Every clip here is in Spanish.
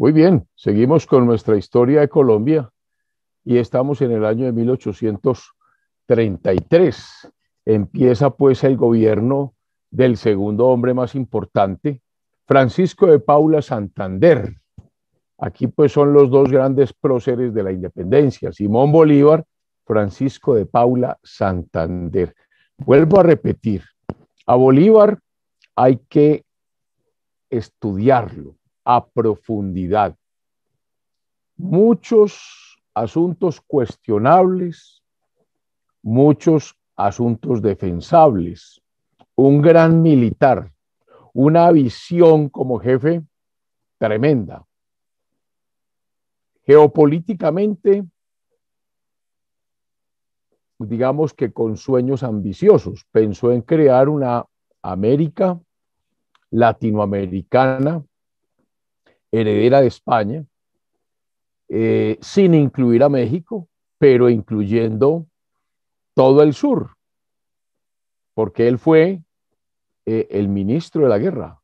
Muy bien, seguimos con nuestra historia de Colombia y estamos en el año de 1833. Empieza pues el gobierno del segundo hombre más importante, Francisco de Paula Santander. Aquí pues son los dos grandes próceres de la independencia, Simón Bolívar, Francisco de Paula Santander. Vuelvo a repetir, a Bolívar hay que estudiarlo a profundidad. Muchos asuntos cuestionables, muchos asuntos defensables, un gran militar, una visión como jefe tremenda. Geopolíticamente, digamos que con sueños ambiciosos, pensó en crear una América latinoamericana, heredera de España, sin incluir a México, pero incluyendo todo el sur, porque él fue el ministro de la guerra,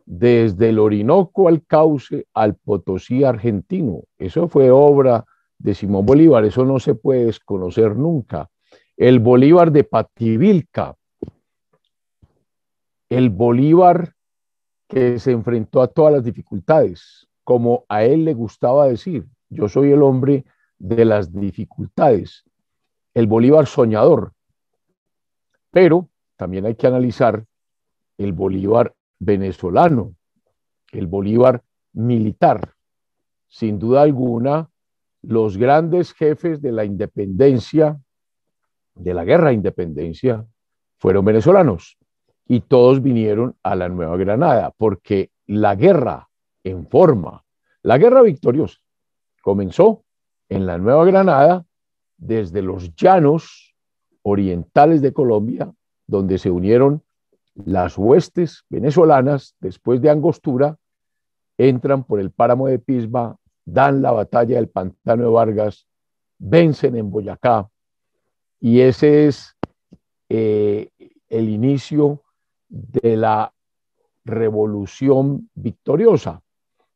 desde el Orinoco al Cauce al Potosí argentino. Eso fue obra de Simón Bolívar, eso no se puede desconocer nunca. El Bolívar de Pativilca, el Bolívar que se enfrentó a todas las dificultades, como a él le gustaba decir, yo soy el hombre de las dificultades, el Bolívar soñador. Pero también hay que analizar el Bolívar venezolano, el Bolívar militar. Sin duda alguna, los grandes jefes de la independencia, de la guerra de independencia, fueron venezolanos y todos vinieron a la Nueva Granada, porque la guerra en forma, la guerra victoriosa, comenzó en la Nueva Granada desde los llanos orientales de Colombia, donde se unieron las huestes venezolanas después de Angostura, entran por el páramo de Pisba, dan la batalla del Pantano de Vargas, vencen en Boyacá, y ese es el inicio de la revolución victoriosa.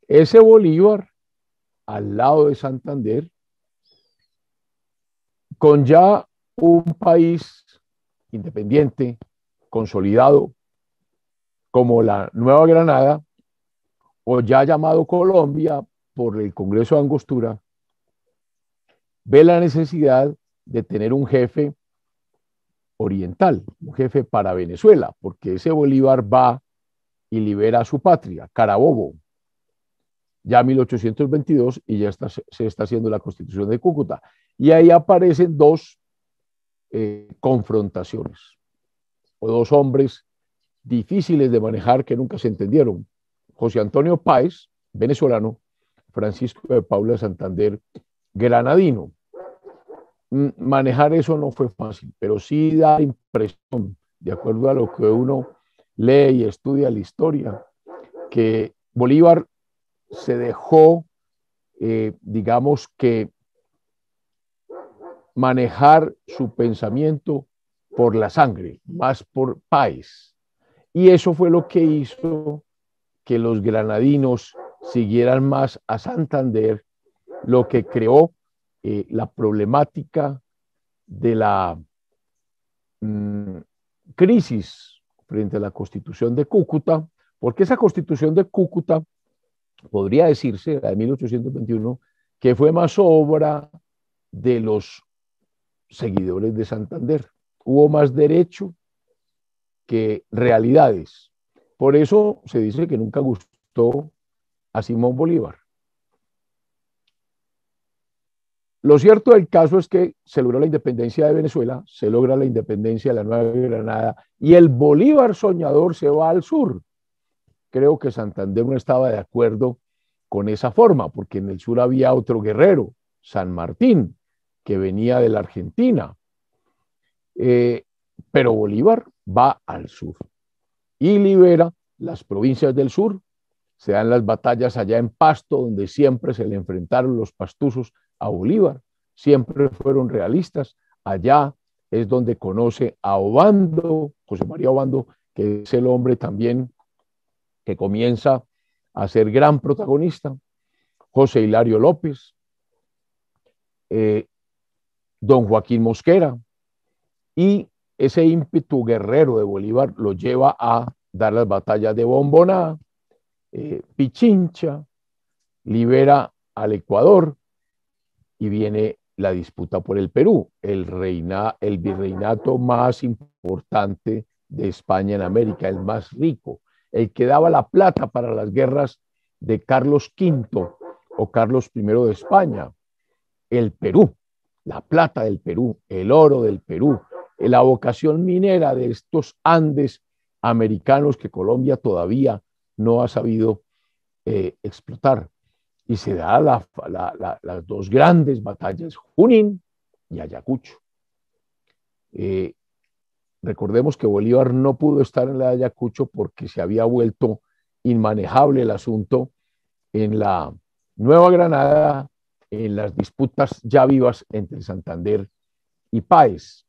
Ese Bolívar, al lado de Santander, con ya un país independiente, consolidado, como la Nueva Granada, o ya llamado Colombia por el Congreso de Angostura, ve la necesidad de tener un jefe oriental, un jefe para Venezuela, porque ese Bolívar va y libera a su patria, Carabobo, ya en 1822, y ya se está haciendo la Constitución de Cúcuta. Y ahí aparecen dos confrontaciones, o dos hombres difíciles de manejar que nunca se entendieron. José Antonio Páez, venezolano, Francisco de Paula Santander, granadino. Manejar eso no fue fácil, pero sí da impresión, de acuerdo a lo que uno lee y estudia la historia, que Bolívar se dejó, digamos que, manejar su pensamiento por la sangre, más por Páez. Y eso fue lo que hizo que los granadinos siguieran más a Santander, lo que creó la problemática de la crisis frente a la Constitución de Cúcuta, porque esa Constitución de Cúcuta, podría decirse, la de 1821, que fue más obra de los seguidores de Santander. Hubo más derecho que realidades. Por eso se dice que nunca gustó a Simón Bolívar. Lo cierto del caso es que se logró la independencia de Venezuela, se logra la independencia de la Nueva Granada y el Bolívar soñador se va al sur. Creo que Santander no estaba de acuerdo con esa forma, porque en el sur había otro guerrero, San Martín, que venía de la Argentina. Pero Bolívar va al sur y libera las provincias del sur. Se dan las batallas allá en Pasto, donde siempre se le enfrentaron los pastuzos a Bolívar, siempre fueron realistas. Allá es donde conoce a Obando, José María Obando, que es el hombre también que comienza a ser gran protagonista. José Hilario López, don Joaquín Mosquera, y ese ímpetu guerrero de Bolívar lo lleva a dar las batallas de Bomboná, Pichincha, libera al Ecuador y viene la disputa por el Perú, el virreinato más importante de España en América, el más rico, el que daba la plata para las guerras de Carlos V o Carlos I de España, el Perú, la plata del Perú, el oro del Perú, la vocación minera de estos Andes americanos que Colombia todavía no ha sabido explotar. Y se da las dos grandes batallas, Junín y Ayacucho. Recordemos que Bolívar no pudo estar en la de Ayacucho porque se había vuelto inmanejable el asunto en la Nueva Granada, en las disputas ya vivas entre Santander y Páez,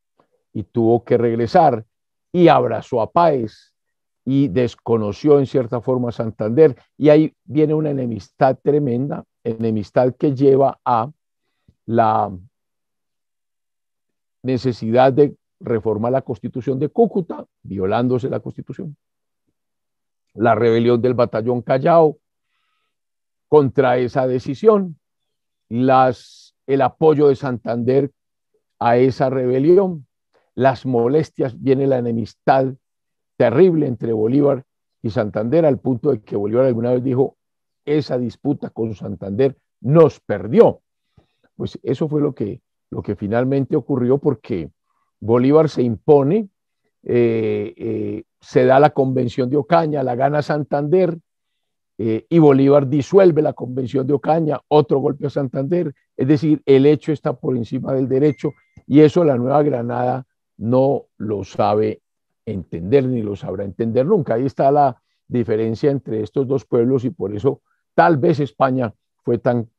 y tuvo que regresar y abrazó a Páez y desconoció en cierta forma a Santander, y ahí viene una enemistad tremenda, enemistad que lleva a la necesidad de reformar la Constitución de Cúcuta, violándose la Constitución, la rebelión del Batallón Callao contra esa decisión, el apoyo de Santander a esa rebelión, las molestias, viene la enemistad terrible entre Bolívar y Santander, al punto de que Bolívar alguna vez dijo, esa disputa con Santander nos perdió. Pues eso fue lo que finalmente ocurrió, porque Bolívar se impone, se da la convención de Ocaña, la gana Santander, y Bolívar disuelve la convención de Ocaña, otro golpe a Santander, es decir, el hecho está por encima del derecho, y eso la Nueva Granada no lo sabe entender ni lo sabrá entender nunca. Ahí está la diferencia entre estos dos pueblos, y por eso tal vez España fue tan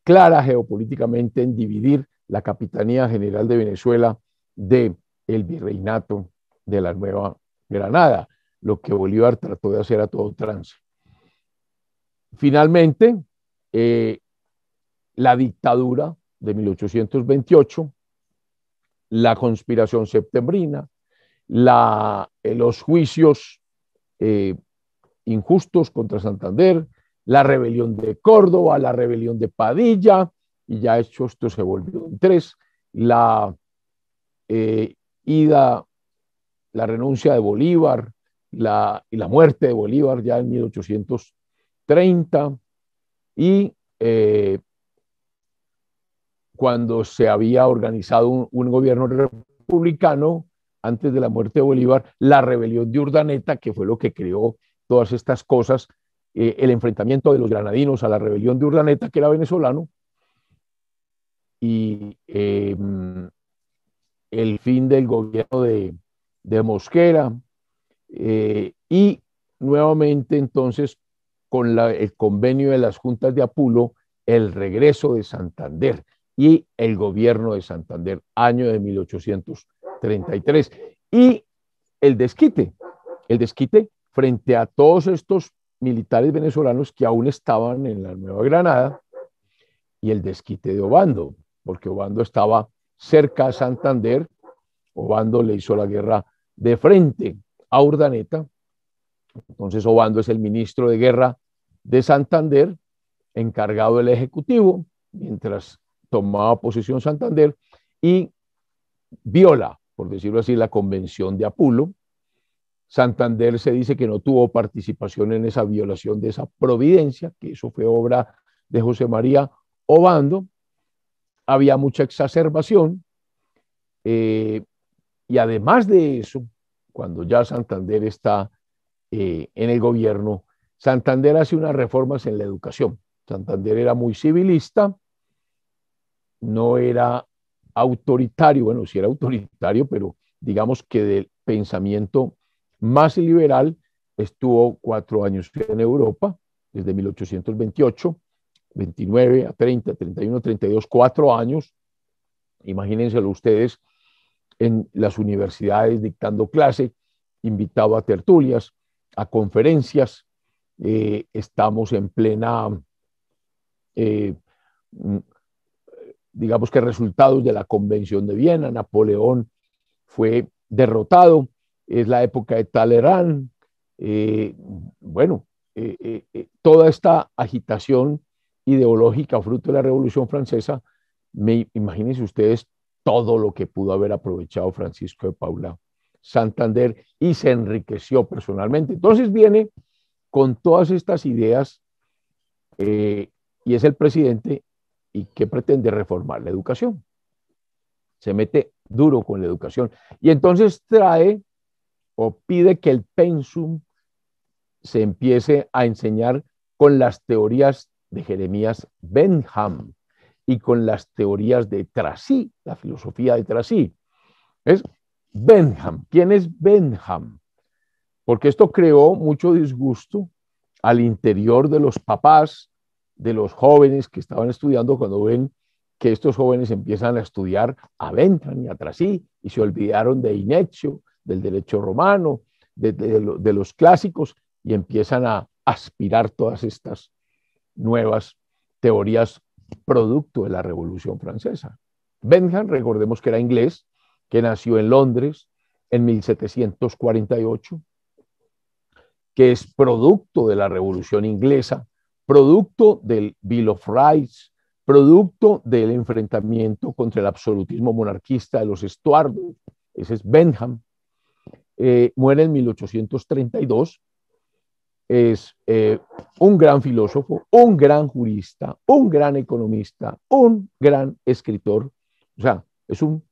clara geopolíticamente en dividir la Capitanía General de Venezuela del virreinato de la Nueva Granada, lo que Bolívar trató de hacer a todo trance. Finalmente, la dictadura de 1828, la conspiración septembrina, los juicios injustos contra Santander, la rebelión de Córdoba, la rebelión de Padilla, y ya hecho esto se volvió en tres, la renuncia de Bolívar, y la muerte de Bolívar ya en 1830, y cuando se había organizado un gobierno republicano antes de la muerte de Bolívar, la rebelión de Urdaneta, que fue lo que creó todas estas cosas, el enfrentamiento de los granadinos a la rebelión de Urdaneta, que era venezolano, y el fin del gobierno de Mosquera, y nuevamente entonces con el convenio de las juntas de Apulo, el regreso de Santander y el gobierno de Santander, año de 1833, y el desquite frente a todos estos militares venezolanos que aún estaban en la Nueva Granada, y el desquite de Obando, porque Obando estaba cerca a Santander. Obando le hizo la guerra de frente a Urdaneta. Entonces Obando es el ministro de guerra de Santander, encargado del Ejecutivo, mientras tomaba posesión Santander, y viola, por decirlo así, la convención de Apulo. Santander se dice que no tuvo participación en esa violación de esa providencia, que eso fue obra de José María Obando. Había mucha exacerbación, y además de eso, cuando ya Santander está en el gobierno, Santander hace unas reformas en la educación. Santander era muy civilista, no era autoritario, bueno, sí era autoritario, pero digamos que del pensamiento más liberal. Estuvo 4 años en Europa, desde 1828, 29 a 30, 31, 32, 4 años. Imagínenselo ustedes en las universidades dictando clase, invitado a tertulias, a conferencias. Estamos en plena eh, digamos que resultados de la Convención de Viena. Napoleón fue derrotado, es la época de Talleyrand. eh, bueno, toda esta agitación ideológica fruto de la Revolución Francesa, imagínense ustedes todo lo que pudo haber aprovechado Francisco de Paula Santander y se enriqueció personalmente. Entonces viene con todas estas ideas y es el presidente y que pretende reformar la educación. Se mete duro con la educación y entonces trae o pide que el pensum se empiece a enseñar con las teorías de Jeremías Bentham y con las teorías de Tracy, la filosofía de Tracy. Es Bentham. ¿Quién es Bentham? Porque esto creó mucho disgusto al interior de los papás, de los jóvenes que estaban estudiando cuando ven que estos jóvenes empiezan a estudiar a Bentham y a Tracy y se olvidaron de Inecio, del derecho romano, de los clásicos y empiezan a aspirar todas estas nuevas teorías producto de la Revolución Francesa. Bentham, recordemos que era inglés, que nació en Londres en 1748, que es producto de la Revolución Inglesa, producto del Bill of Rights, producto del enfrentamiento contra el absolutismo monarquista de los Estuardos. Ese es Bentham. Muere en 1832. Es un gran filósofo, un gran jurista, un gran economista, un gran escritor. O sea, es un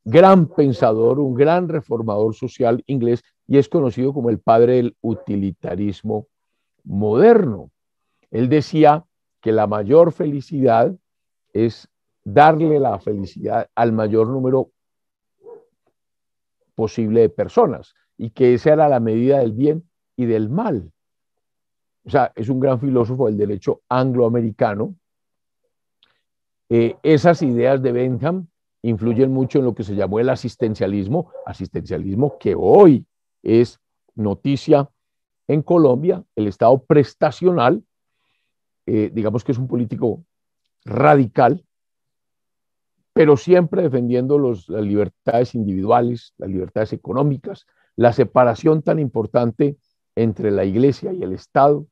gran pensador, un gran reformador social inglés y es conocido como el padre del utilitarismo moderno. Él decía que la mayor felicidad es darle la felicidad al mayor número posible de personas y que esa era la medida del bien y del mal. O sea, es un gran filósofo del derecho angloamericano. Esas ideas de Bentham influyen mucho en lo que se llamó el asistencialismo que hoy es noticia en Colombia, el Estado prestacional, digamos que es un político radical, pero siempre defendiendo las libertades individuales, las libertades económicas, la separación tan importante entre la iglesia y el Estado,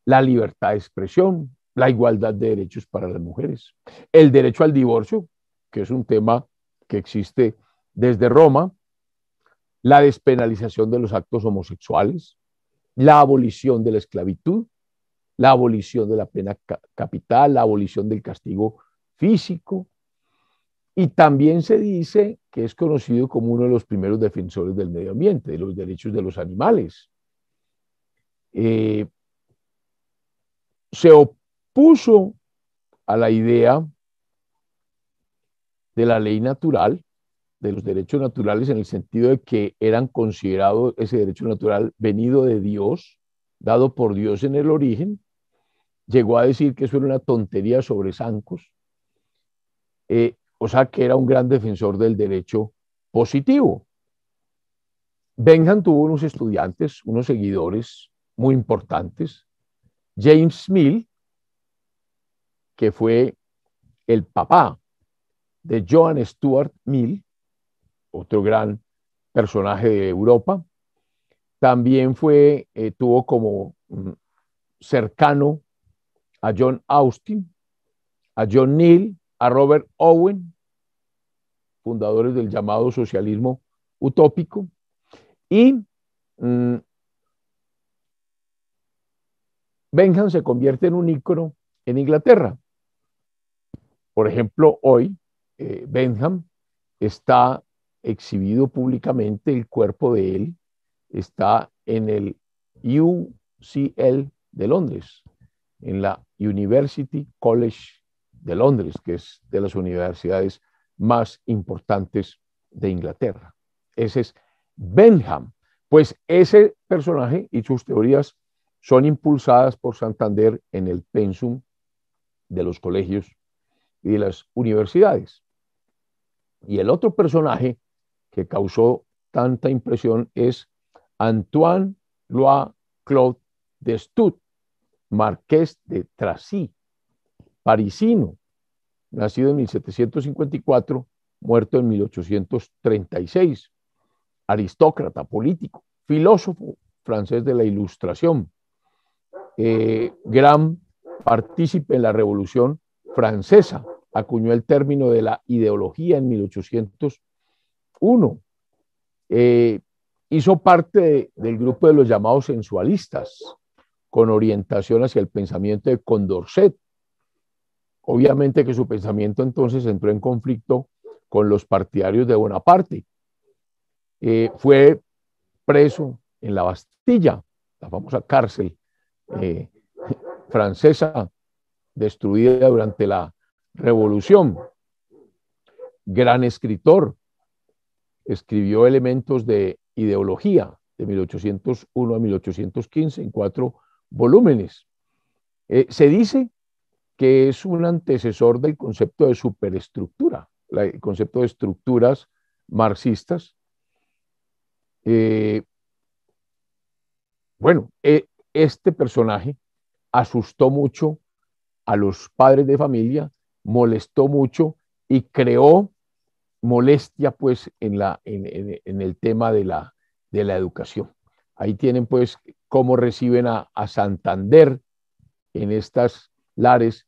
la libertad de expresión, la igualdad de derechos para las mujeres, el derecho al divorcio, que es un tema que existe desde Roma, la despenalización de los actos homosexuales, la abolición de la esclavitud, la abolición de la pena capital, la abolición del castigo físico, y también se dice que es conocido como uno de los primeros defensores del medio ambiente, de los derechos de los animales. Se opuso a la idea de la ley natural, de los derechos naturales, en el sentido de que eran considerados ese derecho natural venido de Dios, dado por Dios en el origen. Llegó a decir que eso era una tontería sobre zancos, o sea que era un gran defensor del derecho positivo. Bentham tuvo unos estudiantes, unos seguidores muy importantes. James Mill, que fue el papá de Joan Stuart Mill, otro gran personaje de Europa, también tuvo como cercano a John Austin, a John Neal, a Robert Owen, fundadores del llamado socialismo utópico, y Bentham se convierte en un ícono en Inglaterra. Por ejemplo, hoy Bentham está exhibido públicamente, el cuerpo de él está en el UCL de Londres, en la University College de Londres, que es de las universidades más importantes de Inglaterra. Ese es Bentham. Pues ese personaje y sus teorías son impulsadas por Santander en el pensum de los colegios y de las universidades. Y el otro personaje que causó tanta impresión es Antoine Louis Claude de Stud, marqués de Tracy, parisino, nacido en 1754, muerto en 1836, aristócrata, político, filósofo francés de la Ilustración, gran partícipe en la Revolución Francesa, acuñó el término de la ideología en 1801. Hizo parte del grupo de los llamados sensualistas, con orientación hacia el pensamiento de Condorcet. Obviamente que su pensamiento entonces entró en conflicto con los partidarios de Bonaparte. Fue preso en la Bastilla, la famosa cárcel francesa destruida durante la Revolución. Gran escritor, escribió Elementos de Ideología de 1801 a 1815 en 4 volúmenes. Se dice que es un antecesor del concepto de superestructura, el concepto de estructuras marxistas. Bueno, este personaje asustó mucho a los padres de familia, molestó mucho y creó molestia pues en el tema de la educación. Ahí tienen pues cómo reciben a Santander en estas lares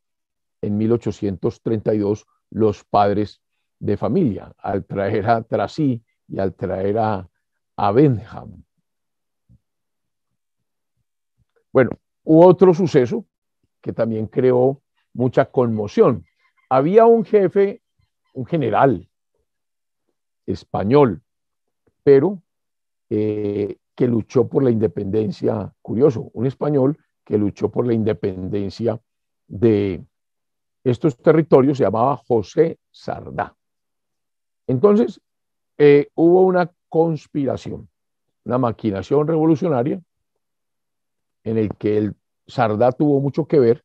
en 1832 los padres de familia, al traer a Tracy y al traer a Bentham. Bueno, hubo otro suceso que también creó mucha conmoción. Había un jefe, un general español, pero que luchó por la independencia, curioso, un español que luchó por la independencia de estos territorios, se llamaba José Sardá. Entonces, hubo una conspiración, una maquinación revolucionaria en el que el Sardá tuvo mucho que ver.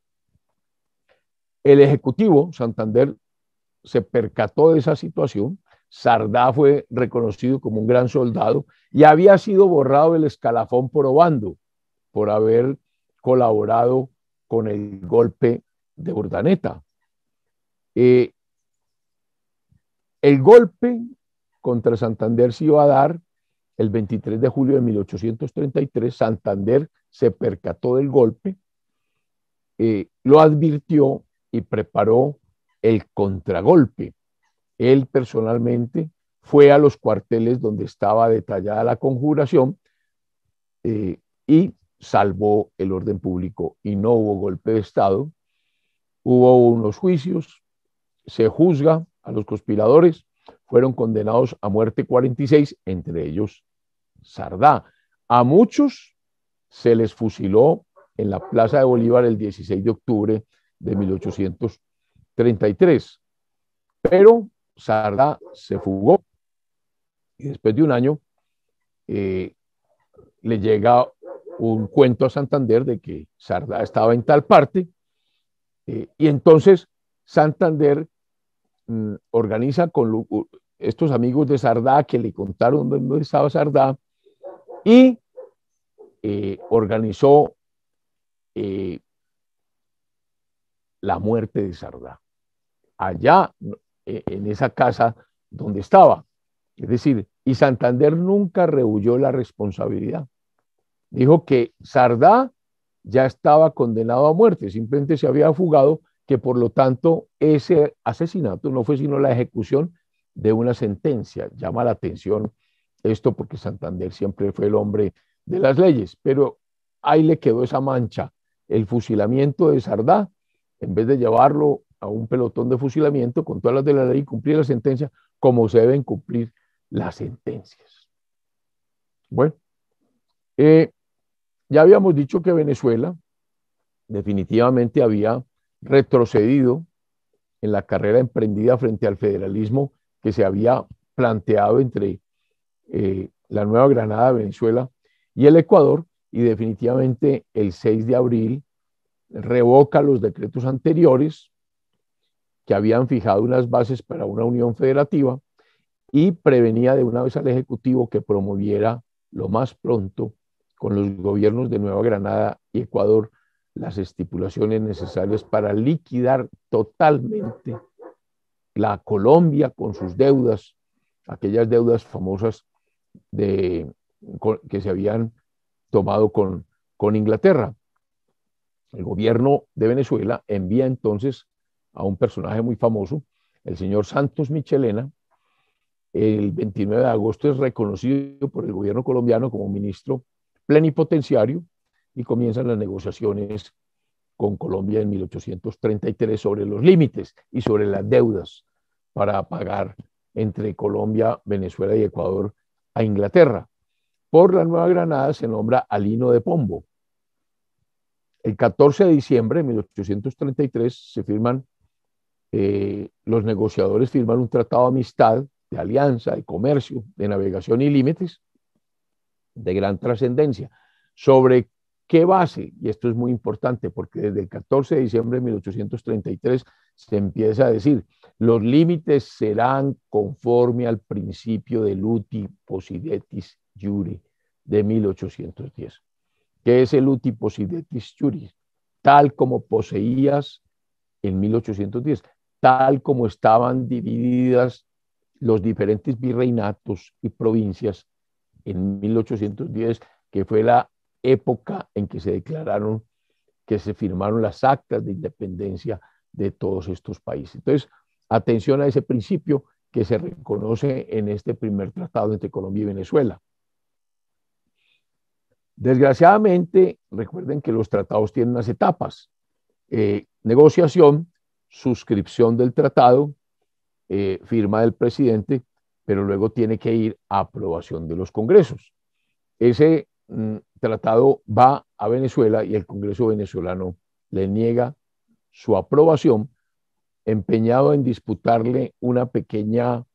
El Ejecutivo, Santander, se percató de esa situación. Sardá fue reconocido como un gran soldado y había sido borrado del escalafón por Obando, por haber colaborado con el golpe de Urdaneta. El golpe contra Santander se iba a dar el 23 de julio de 1833. Santander se percató del golpe, lo advirtió y preparó el contragolpe. Él personalmente fue a los cuarteles donde estaba detallada la conjuración y salvó el orden público y no hubo golpe de Estado. Hubo unos juicios, se juzga a los conspiradores, fueron condenados a muerte 46, entre ellos Sardá. A muchos se les fusiló en la Plaza de Bolívar el 16 de octubre de 1833, pero Sardá se fugó y después de un año le llega un cuento a Santander de que Sardá estaba en tal parte y entonces Santander organiza con estos amigos de Sardá que le contaron dónde estaba Sardá y organizó la muerte de Sardá allá en esa casa donde estaba. Es decir, y Santander nunca rehuyó la responsabilidad. Dijo que Sardá ya estaba condenado a muerte, simplemente se había fugado, que por lo tanto ese asesinato no fue sino la ejecución de una sentencia. Llama la atención esto porque Santander siempre fue el hombre de las leyes, pero ahí le quedó esa mancha, el fusilamiento de Sardá, en vez de llevarlo a un pelotón de fusilamiento con todas las de la ley y cumplir la sentencia como se deben cumplir las sentencias. Bueno, ya habíamos dicho que Venezuela definitivamente había retrocedido en la carrera emprendida frente al federalismo que se había planteado entre la Nueva Granada, Venezuela y el Ecuador, y definitivamente el 6 de abril revoca los decretos anteriores que habían fijado unas bases para una unión federativa y prevenía de una vez al Ejecutivo que promoviera lo más pronto con los gobiernos de Nueva Granada y Ecuador las estipulaciones necesarias para liquidar totalmente la Colombia con sus deudas, aquellas deudas famosas que se habían tomado con Inglaterra. El gobierno de Venezuela envía entonces a un personaje muy famoso, el señor Santos Michelena. El 29 de agosto es reconocido por el gobierno colombiano como ministro plenipotenciario y comienzan las negociaciones con Colombia en 1833 sobre los límites y sobre las deudas para pagar entre Colombia, Venezuela y Ecuador a Inglaterra. Por la Nueva Granada se nombra Alino de Pombo. El 14 de diciembre de 1833 se firman, los negociadores firman un tratado de amistad, de alianza, de comercio, de navegación y límites de gran trascendencia. ¿Sobre qué base? Y esto es muy importante porque desde el 14 de diciembre de 1833 se empieza a decir, los límites serán conforme al principio del uti possidetis iure de 1810. ¿Qué es el uti possidetis iure? Tal como poseías en 1810, tal como estaban divididas los diferentes virreinatos y provincias en 1810, que fue la época en que se declararon, que se firmaron las actas de independencia de todos estos países. Entonces, atención a ese principio que se reconoce en este primer tratado entre Colombia y Venezuela. Desgraciadamente, recuerden que los tratados tienen unas etapas. Negociación, suscripción del tratado, firma del presidente, pero luego tiene que ir a aprobación de los congresos. Ese tratado va a Venezuela y el Congreso venezolano le niega su aprobación, empeñado en disputarle un pequeño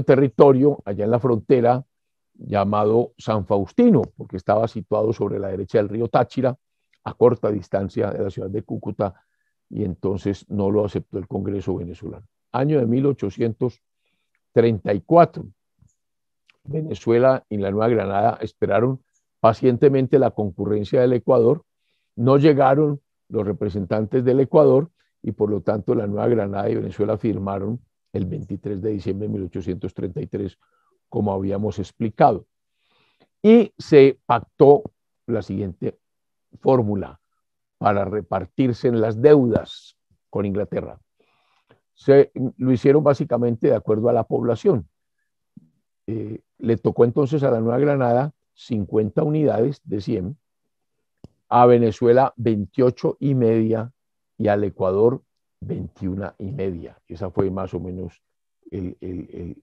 territorio allá en la frontera llamado San Faustino, porque estaba situado sobre la derecha del río Táchira, a corta distancia de la ciudad de Cúcuta, y entonces no lo aceptó el Congreso venezolano. Año de 1834. Venezuela y la Nueva Granada esperaron pacientemente la concurrencia del Ecuador, no llegaron los representantes del Ecuador y por lo tanto la Nueva Granada y Venezuela firmaron el 23 de diciembre de 1833, como habíamos explicado. Y se pactó la siguiente fórmula para repartirse en las deudas con Inglaterra. Lo hicieron básicamente de acuerdo a la población. Le tocó entonces a la Nueva Granada 50 unidades de 100, a Venezuela 28,5 y al Ecuador 21,5. Esa fue más o menos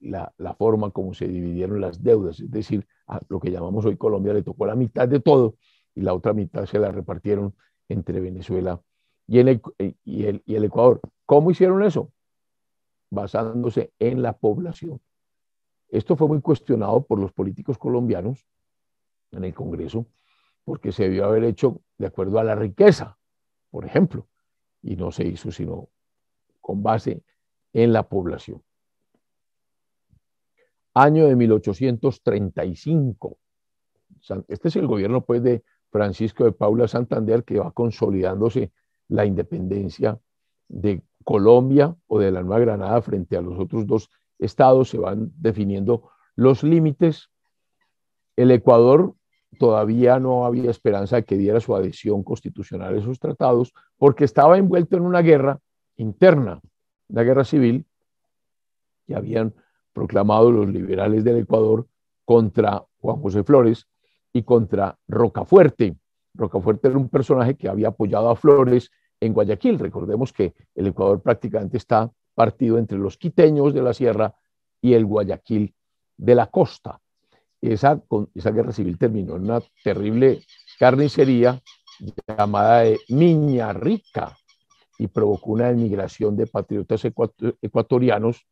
la forma como se dividieron las deudas, es decir, a lo que llamamos hoy Colombia le tocó la mitad de todo y la otra mitad se la repartieron entre Venezuela y el Ecuador. ¿Cómo hicieron eso? Basándose en la población. Esto fue muy cuestionado por los políticos colombianos en el Congreso, porque se debió haber hecho de acuerdo a la riqueza, por ejemplo, y no se hizo sino con base en la población. Año de 1835. Este es el gobierno pues de Francisco de Paula Santander, que va consolidándose la independencia de Colombia o de la Nueva Granada frente a los otros dos estados, se van definiendo los límites. El Ecuador todavía no había esperanza de que diera su adhesión constitucional a esos tratados porque estaba envuelto en una guerra interna, una guerra civil que habían proclamado los liberales del Ecuador contra Juan José Flores y contra Rocafuerte. Rocafuerte era un personaje que había apoyado a Flores en Guayaquil. Recordemos que el Ecuador prácticamente está partido entre los quiteños de la sierra y el Guayaquil de la costa. Esa guerra civil terminó en una terrible carnicería llamada de Miña Rica y provocó una emigración de patriotas ecuatorianos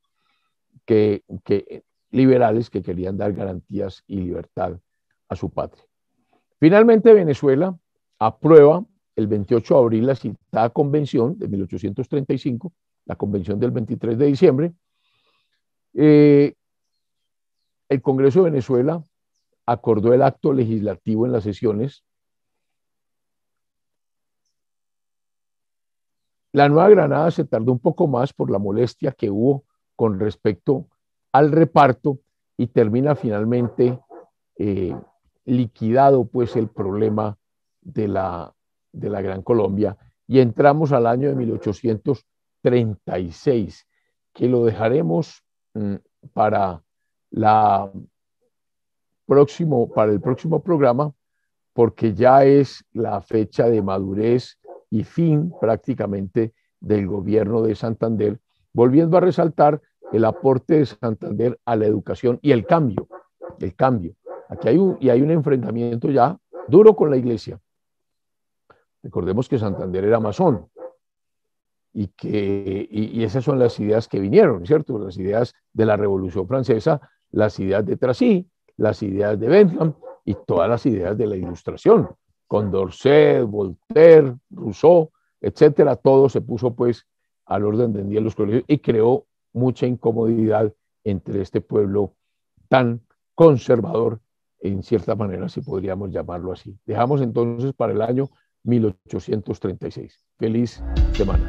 liberales que querían dar garantías y libertad a su patria. Finalmente, Venezuela aprueba el 28 de abril la citada convención de 1835, la convención del 23 de diciembre. El Congreso de Venezuela acordó el acto legislativo en las sesiones La Nueva Granada se tardó un poco más por la molestia que hubo con respecto al reparto y termina finalmente eh, liquidado pues el problema de la Gran Colombia y entramos al año de 1836, que lo dejaremos para, la para el próximo programa, porque ya es la fecha de madurez y fin prácticamente del gobierno de Santander, volviendo a resaltar el aporte de Santander a la educación y el cambio, el cambio. Aquí hay un enfrentamiento ya duro con la iglesia. Recordemos que Santander era masón y esas son las ideas que vinieron, ¿cierto? Las ideas de la Revolución Francesa, las ideas de Tracy, las ideas de Bentham y todas las ideas de la Ilustración. Condorcet, Voltaire, Rousseau, etcétera, todo se puso pues al orden del día en los colegios y creó mucha incomodidad entre este pueblo tan conservador, en cierta manera, si podríamos llamarlo así. Dejamos entonces para el año 1836. Feliz semana.